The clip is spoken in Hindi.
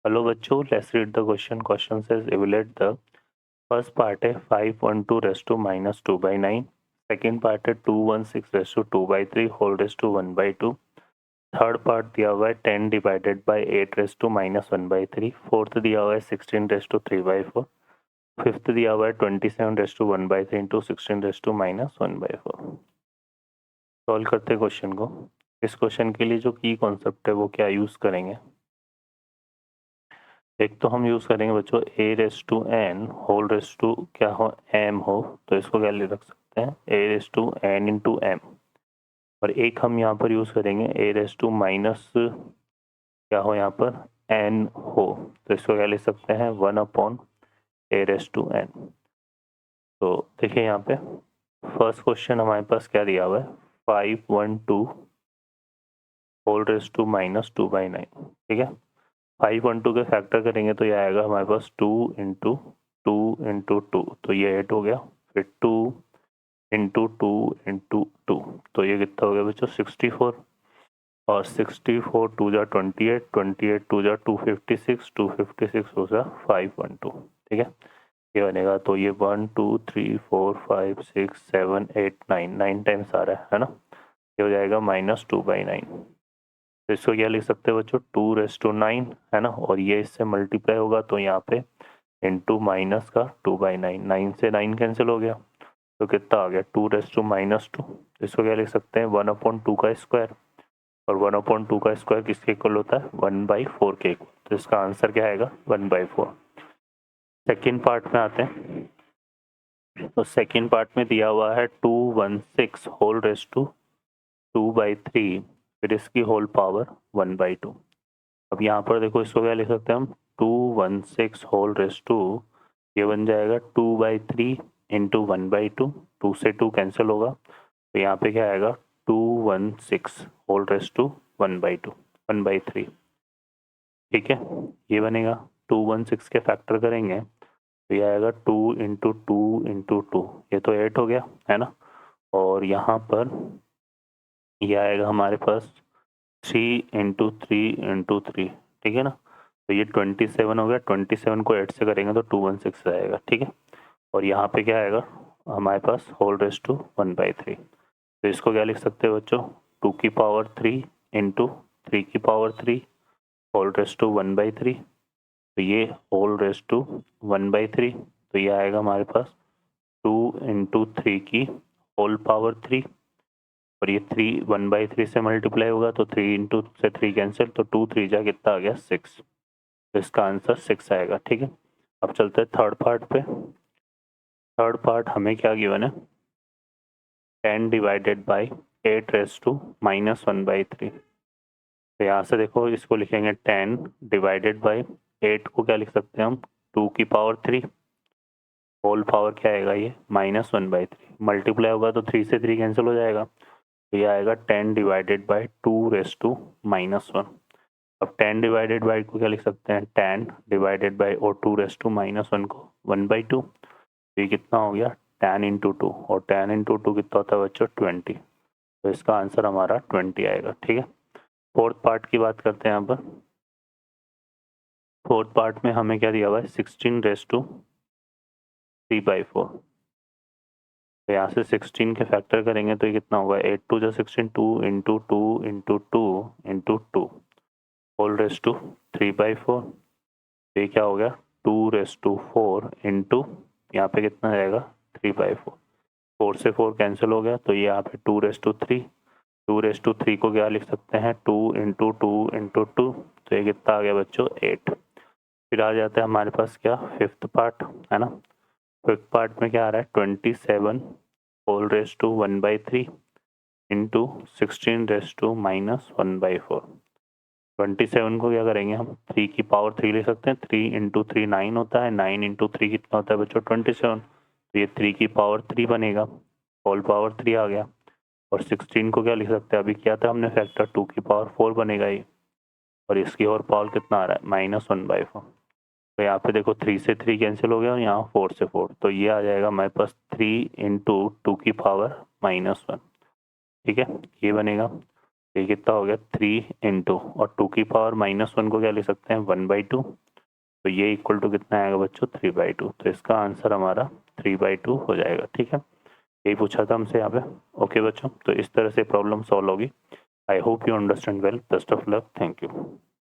हेलो बच्चों, let's read the question. Question says evaluate the first part है 512 raise to minus 2/9। Second part है 216 raise to 2/3 whole raise to 1/2। Third part दिया हुआ है 10 divided by 8 raise to minus 1/3। Fourth दिया हुआ है 16 रेस टू 3/4। फिफ्थ दिया हुआ है 27 raise to 1/3 into 16 raise to minus 1/4। Solve करते हैं क्वेश्चन को। इस क्वेश्चन के लिए जो की कॉन्सेप्ट है वो क्या यूज़ करेंगे? एक तो हम यूज़ करेंगे बच्चों a raise to n whole raise to क्या हो m हो, तो इसको क्या ले रख सकते हैं a raise to n into m। और एक हम यहाँ पर यूज़ करेंगे a रेस टू माइनस क्या हो यहाँ पर n हो, तो इसको क्या ले सकते हैं 1 upon a raise to n। तो देखिए यहाँ पे फर्स्ट क्वेश्चन हमारे पास क्या दिया हुआ है 512 होल रेस टू माइनस 2/9। ठीक है, 512 के फैक्टर करेंगे तो ये आएगा हमारे पास 2 इंटू 2 इंटू 2, तो ये 8 हो गया। फिर 2 इंटू 2 इंटू 2, तो ये कितना हो गया बच्चों 64। और 64 2 जा 28, 28 2 जा 256, 256 हो जा 512। ठीक है, ये बनेगा। तो ये 1 2 3 4 5 6 7 8 9 9 टाइम्स आ रहा है ना, ये हो जाएगा -2/9। तो इसको क्या लिख सकते हैं बच्चों 2⁻9 है ना, और ये इससे मल्टीप्लाई होगा तो यहाँ पे इंटू माइनस का 2/9, 9 से 9 कैंसिल हो गया तो कितना आ गया 2⁻²। इसको क्या लिख सकते हैं 1/2 का स्क्वायर, और 1/2 का स्क्वायर किसके इक्वल होता है 1/4 के इक्वल। तो इसका आंसर क्या आएगा 1/4। सेकेंड पार्ट में आते हैं। तो सेकेंड पार्ट में दिया हुआ है 216 होल रेस टू 2/3, फिर इसकी होल पावर 1/2। अब यहाँ पर देखो इसको क्या लिख सकते हैं हम 216 होल रेस टू, ये बन जाएगा 2/3 इंटू 1/2, 2 से 2 कैंसिल होगा तो यहाँ पे क्या आएगा 216 होल रेस टू 1/2 1/3। ठीक है, ये बनेगा 216 के फैक्टर करेंगे तो ये आएगा 2 इंटू 2 इंटू 2, ये तो 8 हो गया है ना। और यहाँ पर ये आएगा हमारे पास 3 इंटू 3 इंटू 3। ठीक है ना, तो ये 27 हो गया। 27 को 8 से करेंगे तो 216 आएगा। ठीक है, और यहाँ पे क्या आएगा हमारे पास होल रेस टू 1/3। तो इसको क्या लिख सकते हैं बच्चों 2 की पावर 3 इंटू 3 की पावर 3 होल रेस टू 1/3। तो ये होल रेस टू 1/3, तो ये आएगा हमारे पास 2 इंटू 3 की होल पावर 3, और ये 3 1/3 से मल्टीप्लाई होगा तो 3 इंटू से 3 कैंसिल, तो 2 3 जा कितना आ गया 6। तो इसका आंसर 6 आएगा। ठीक है, अब चलते हैं थर्ड पार्ट पे। थर्ड पार्ट हमें क्या गिवन है 10 divided by 8 raise to minus 1/3। तो यहाँ से देखो इसको लिखेंगे 10 डिवाइडेड बाई 8 को क्या लिख सकते हैं हम 2 की पावर 3 होल पावर क्या आएगा ये -1/3, मल्टीप्लाई होगा तो 3 से 3 कैंसिल हो जाएगा तो ये आएगा 10 डिवाइडेड बाई 2 रेस टू -1। अब 10 डिवाइडेड बाई को क्या लिख सकते हैं 10 डिवाइडेड बाई और 2 रेस टू -1 को 1/2। तो ये कितना हो गया 10 इंटू 2, और 10 इंटू 2 कितना होता है बच्चों 20। तो इसका आंसर हमारा 20 आएगा। ठीक है, फोर्थ पार्ट की बात करते हैं यहाँ पर। फोर्थ पार्ट में हमें क्या दिया हुआ है 16 रेस टू 3/4। तो यहाँ से 16 के फैक्टर करेंगे तो ये कितना होगा 8 2 जा 16, 2 into 2 into 2 into 2 whole raise to 3/4। तो ये क्या हो गया 2 रेस टू 4 इंटू यहाँ पे कितना रहेगा 3/4। 4 से 4 कैंसिल हो गया तो ये यहाँ पे 2 रेस टू 3, 2 रेस टू 3 को क्या लिख सकते हैं 2 इंटू 2 इंटू 2, तो ये कितना आ गया बच्चों 8। फिर आ जाते हैं हमारे पास क्या फिफ्थ पार्ट है ना। फिफ्थ पार्ट में क्या आ रहा है 27 whole raise to 1/3 into 16 raise to -1/4। 27 को क्या करेंगे हम 3 की पावर 3 ले सकते हैं, 3 इंटू 3 9 होता है, 9 इंटू 3 कितना होता है बच्चों 27। तो ये 3 की पावर 3 बनेगा, होल पावर 3 आ गया। और 16 को क्या लिख सकते हैं अभी किया था हमने फैक्टर 2 की पावर 4 बनेगा ये, और इसकी और पावर कितना आ रहा है -1/4। तो यहाँ पे देखो 3 से 3 कैंसिल हो गया और यहाँ 4 से 4, तो ये आ जाएगा हमारे पास 3 इंटू 2 की पावर -1। ठीक है, ये बनेगा। तो ये कितना हो गया 3 इंटू, और 2 की पावर -1 को क्या लिख सकते हैं 1/2, तो ये इक्वल टू कितना आएगा बच्चों 3/2। तो इसका आंसर हमारा 3/2 हो जाएगा। ठीक है, यही पूछा था हमसे यहाँ पे। ओके बच्चों, तो इस तरह से प्रॉब्लम सॉल्व होगी। I hope you understand well. Best of luck, thank you.